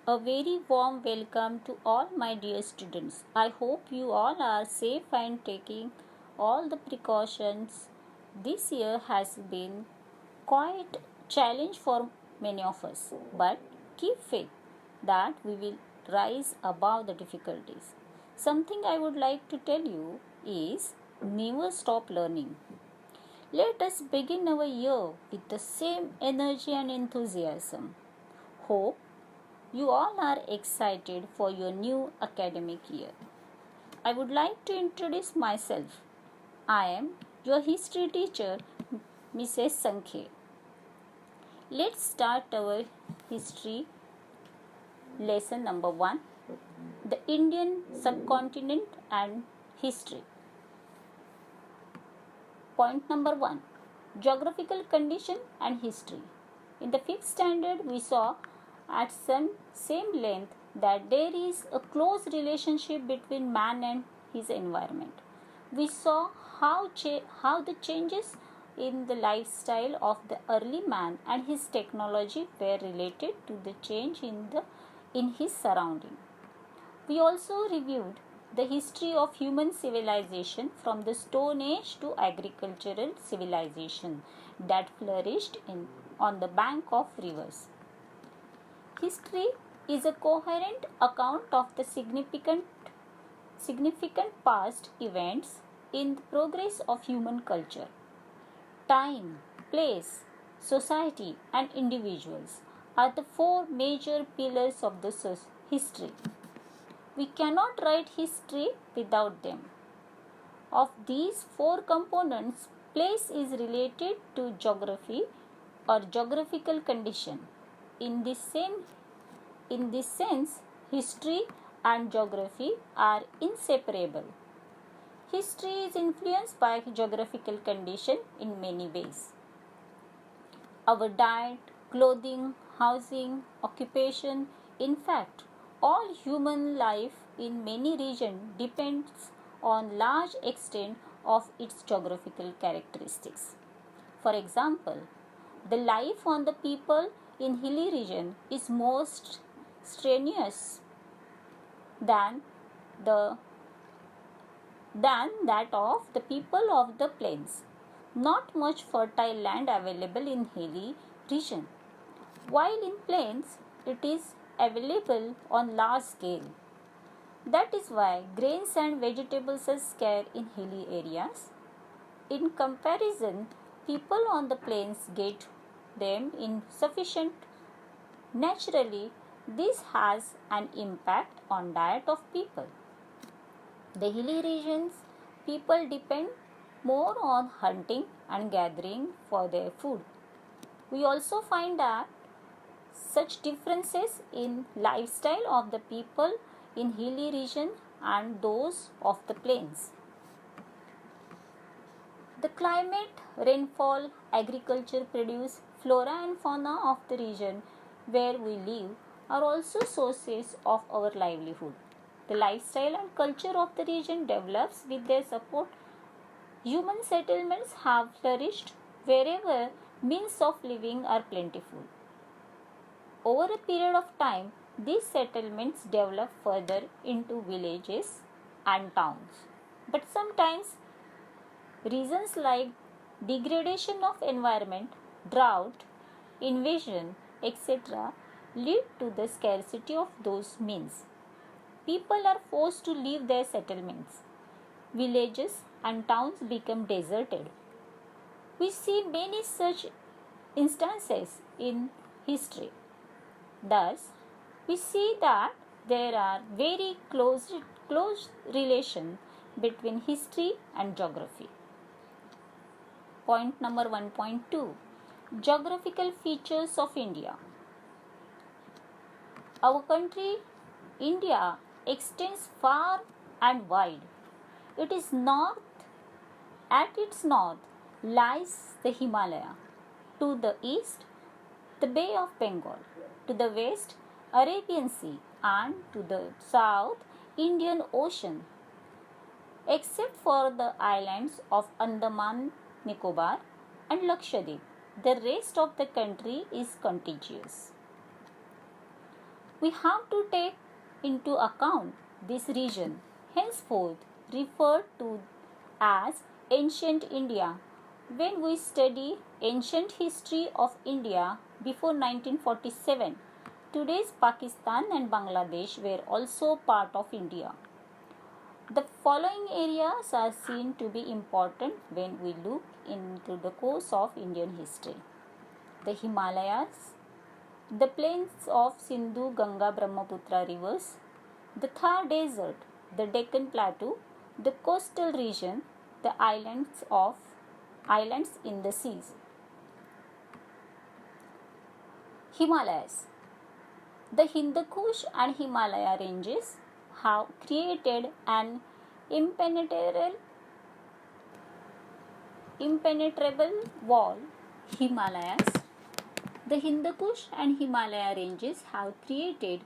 A very warm welcome to all my dear students. I hope you all are safe and taking all the precautions. This year has been quite challenge for many of us, but keep faith that we will rise above the difficulties. Something I would like to tell you is never stop learning. Let us begin our year with the same energy and enthusiasm. Hope you all are excited for your new academic year. I would like to introduce myself. I am your history teacher, Mrs. Sankhe. Let's start our history lesson number 1, the Indian subcontinent and history. Point number 1, geographical condition and history. In the 5th standard, we saw at some same length that there is a close relationship between man and his environment. We saw how the changes in the lifestyle of the early man and his technology were related to the change in his surrounding. We also reviewed the history of human civilization from the Stone Age to agricultural civilization that flourished on the bank of rivers. History is a coherent account of the significant past events in the progress of human culture. Time, place, society, and individuals are the 4 major pillars of the history. We cannot write history without them. Of these 4 components, place is related to geography or geographical condition. In this sense, history and geography are inseparable. History is influenced by geographical condition in many ways. Our diet, clothing, housing, occupation, in fact, all human life in many regions depends on large extent of its geographical characteristics. For example, the life on the people in hilly region is most strenuous than that of the people of the plains. Not much fertile land available in hilly region, while in plains it is available on large scale. That is why grains and vegetables are scarce in hilly areas. In comparison, people on the plains get them in sufficient. Naturally, this has an impact on diet of people. The hilly regions people depend more on hunting and gathering for their food. We also find that such differences in lifestyle of the people in hilly region and those of the plains. The climate, rainfall, agriculture produce, flora and fauna of the region where we live are also sources of our livelihood. The lifestyle and culture of the region develops with their support. Human settlements have flourished wherever means of living are plentiful. Over a period of time, these settlements develop further into villages and towns. But sometimes reasons like degradation of environment, drought, invasion, etc. lead to the scarcity of those means. People are forced to leave their settlements. Villages and towns become deserted. We see many such instances in history. Thus, we see that there are very close relation between history and geography. Point number 1.2, geographical features of India. Our country, India, extends far and wide. It is north. At its north lies the Himalaya. To the east, the Bay of Bengal. To the west, Arabian Sea, and to the south, Indian Ocean. Except for the islands of Andaman, Nicobar and Lakshadweep, the rest of the country is contiguous. We have to take into account this region, henceforth referred to as ancient India. When we study ancient history of India before 1947, today's Pakistan and Bangladesh were also part of India. The following areas are seen to be important when we look into the course of Indian history: the Himalayas, the plains of Sindhu, Ganga, Brahmaputra rivers, the Thar Desert, the Deccan Plateau, the coastal region, the islands in the seas. Himalayas. The Hindu Kush and Himalaya ranges have created an impenetrable wall. Himalayas. The Hindu Kush and Himalaya ranges have created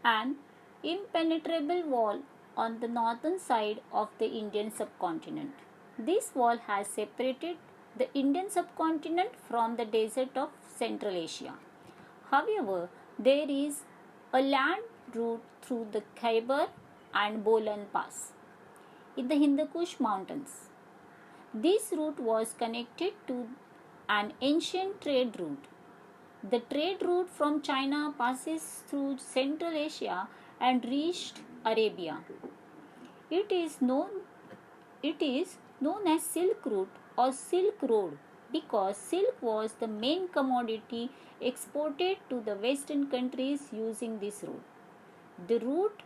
an impenetrable wall on the northern side of the Indian subcontinent. This wall has separated the Indian subcontinent from the desert of Central Asia. However, there is a land route through the Khyber and Bolan Pass in the Hindu Kush mountains. This route was connected to an ancient trade route. The trade route from China passes through Central Asia and reached Arabia. It is known as Silk Route or Silk Road because silk was the main commodity exported to the Western countries using this route. The route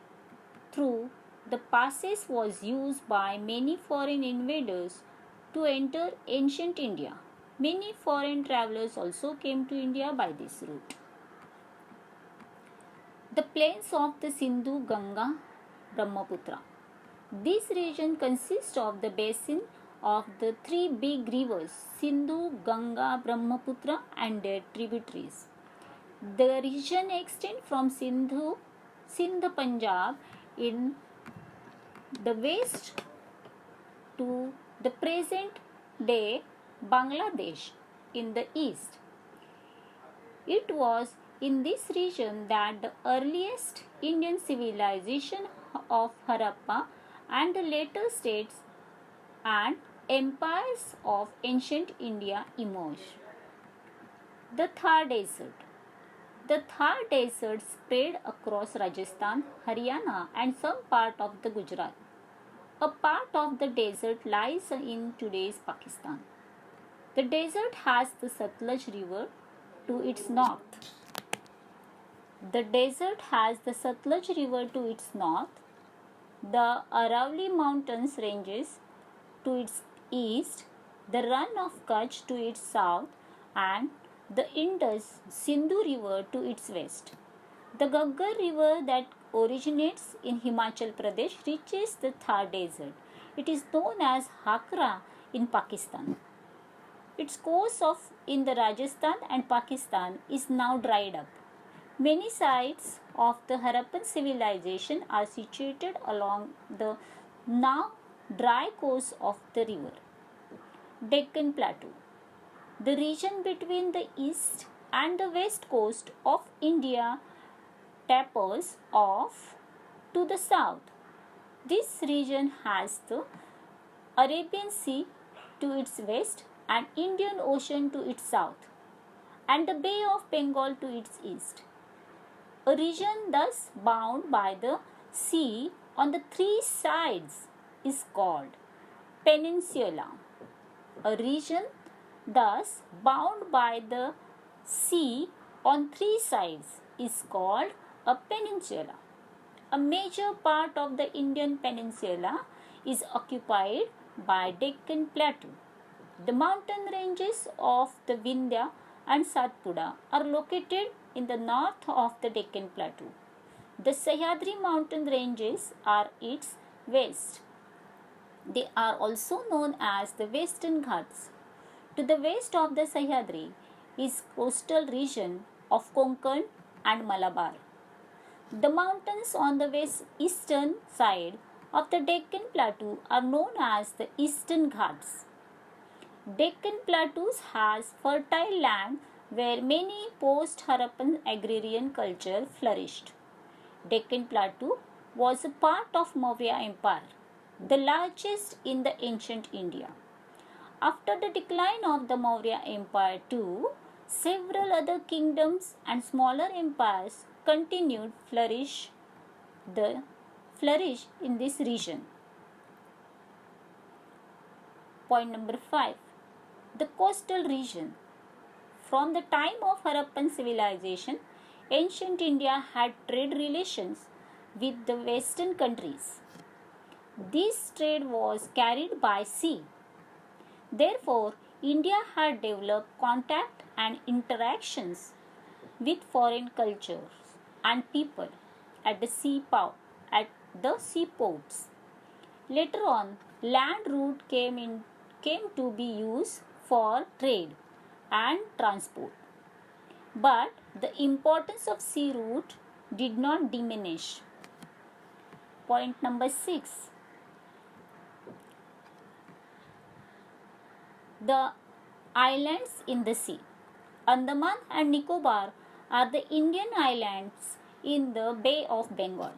through the passes was used by many foreign invaders to enter ancient India. Many foreign travelers also came to India by this route. The plains of the Sindhu, Ganga, Brahmaputra. This region consists of the basin of the three big rivers Sindhu, Ganga, Brahmaputra and their tributaries. The region extends from Sindh, Punjab in the west to the present day Bangladesh in the east. It was in this region that the earliest Indian civilization of Harappa and the later states and empires of ancient India emerged. The Thar Desert. The Thar Desert spread across Rajasthan, Haryana and some part of the Gujarat. A part of the desert lies in today's Pakistan. The desert has the Satluj River to its north. The desert has the Satluj River to its north, the Aravalli Mountains ranges to its east, the Rann of Kutch to its south, and the Indus Sindhu River to its west. The Ghaggar River that originates in Himachal Pradesh reaches the Thar Desert. It is known as Hakra in Pakistan. Its course in the Rajasthan and Pakistan is now dried up. Many sites of the Harappan civilization are situated along the now dry course of the river. Deccan Plateau. The region between the east and the west coast of India tapers off to the south. This region has the Arabian Sea to its west and Indian Ocean to its south and the Bay of Bengal to its east. A region thus bound by the sea on the three sides is called peninsula. A region thus bound by the sea on three sides is called a peninsula. A major part of the Indian peninsula is occupied by Deccan Plateau. The mountain ranges of the Vindhya and Satpura are located in the north of the Deccan Plateau. The Sahyadri mountain ranges are its west. They are also known as the Western Ghats. To the west of the Sahyadri is coastal region of Konkan and Malabar. The mountains on the eastern side of the Deccan Plateau are known as the Eastern Ghats. Deccan Plateaus has fertile land where many post-Harappan agrarian culture flourished. Deccan Plateau was a part of Maurya Empire, the largest in the ancient India. After the decline of the Maurya Empire too, several other kingdoms and smaller empires continued flourish in this region. Point number 5. The coastal region. From the time of Harappan civilization, ancient India had trade relations with the western countries. This trade was carried by sea. Therefore, India had developed contact and interactions with foreign cultures and people at the seaports. Later on, land route came to be used for trade and transport. But the importance of sea route did not diminish. Point number 6. The islands in the sea. Andaman and Nicobar are the Indian islands in the Bay of Bengal.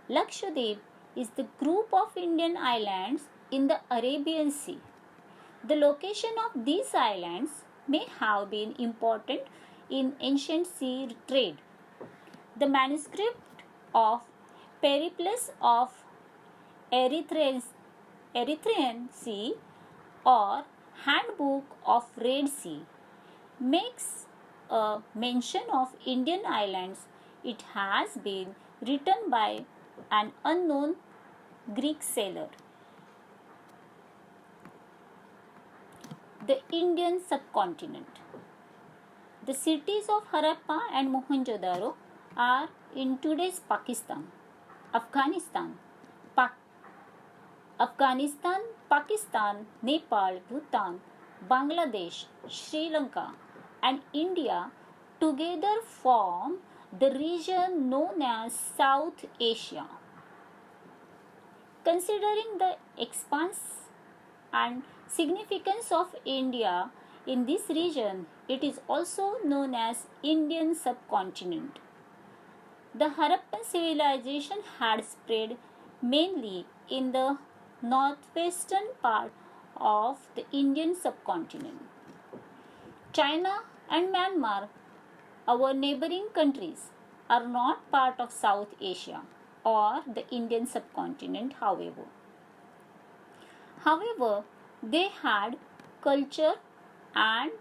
Lakshadweep is the group of Indian islands in the Arabian Sea. The location of these islands may have been important in ancient sea trade. The manuscript of Periplus of Erythraean Sea or Handbook of Red Sea makes a mention of Indian islands. It has been written by an unknown Greek sailor. The Indian subcontinent. The cities of Harappa and Mohenjo-daro are in today's Pakistan, Pakistan, Nepal, Bhutan, Bangladesh, Sri Lanka, and India together form the region known as South Asia. Considering the expanse and significance of India in this region, it is also known as Indian subcontinent. The Harappan civilization had spread mainly in the northwestern part of the Indian subcontinent. China and Myanmar, our neighboring countries, are not part of South Asia or the Indian subcontinent, However, they had culture and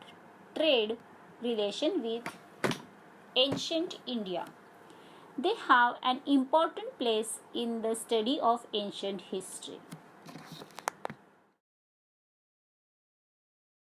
trade relation with ancient India. They have an important place in the study of ancient history.